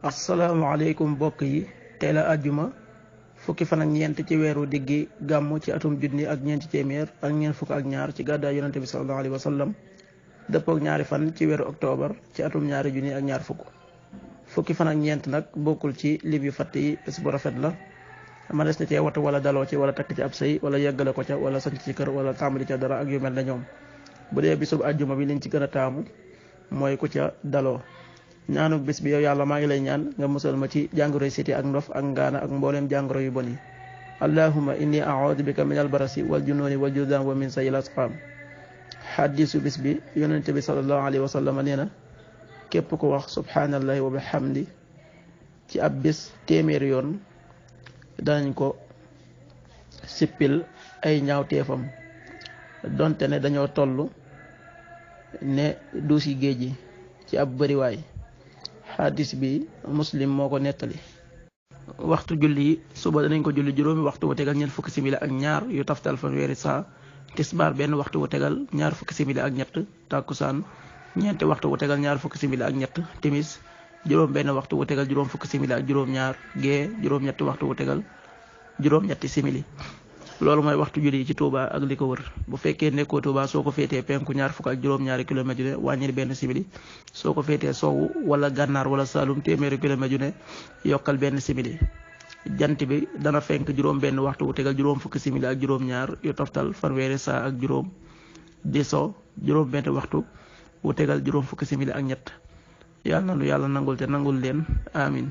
asalaamaaleykum mbokk yi tey la àjjuma fukki fan ak ñeent ci weeru diggi gàmm ci atum junni ak ñeenti téeméer ak ñeent fukk ak ñaar ci gàddaay yonente bi sallallahu alayhi wa sallam dëppook ñaari fan ci weeru octobre ci atum ñaari junni ak ñaar fukki fan ak ñeent nag bokkul ci lim yu fatt yi bés bu rafet la manes na cee watu wala daloo ci wala takk ci ab sëy wala yeggale ko ca wala sanc ci kër wala tàmbali ca dara ak yu mel ne ñoom bu dee bisub àjjuma bi liñ ci gën a taamu mooy ku ca daloo ñaanu bis bi yow yàlla maa ngi lay ñaan nga musal ma ci jàngoroy siti ak ndof ak ngaana ak mbooleem jàngoro yu bon yi allahumma inni a'udhu bika min albarasi wal jununi wal judan wa min sayil asqam xaddisu bis bi yonente bi sallallahu alayhi wa sallam nee na képp ko wax subhanallahi wa bihamdi ci ab bis téeméeri yoon danañ ko sippil ay ñaawteefam donte ne dañoo toll ne duusi géej gi ci ab bëriwaay xadis bi muslim moo ko nettali. waxtu julli yi suba danañ ko julli juróomi waxtu wu tegal ñeent fukki simili ak ñaar yu taftal fanweeri saa tisbaar benn waxtu wu tegal ñaar fukki simili ak ñett takkusaan ñeenti waxtu wu tegal ñaar fukki simili ak ñett timis juróom benn waxtu wu tegal juróom fukki simili ak juróom ñaar gee juróom ñetti waxtu wu tegal juróom ñetti simili. loolu mooy waxtu julli ci Touba ak li ko wër bu fekkee nekkoo Touba soo ko féetee penku ñaar fukk ak juróom-ñaari kilomètre yu ne wàññil benn simili soo ko féetee sowwu wala gànnaar wala Saalum téeméeri kilomètre yu ne yokkal benn simili. jant bi dana fenk juróom benn waxtu wu tegal juróom fukki simili ak juróom-ñaar yu toftal fanweeri saa ak juróom di so juróom benn waxtu wu tegal juróom fukki simili ak ñett yàlla na nu yàlla nangul te nangul leen amin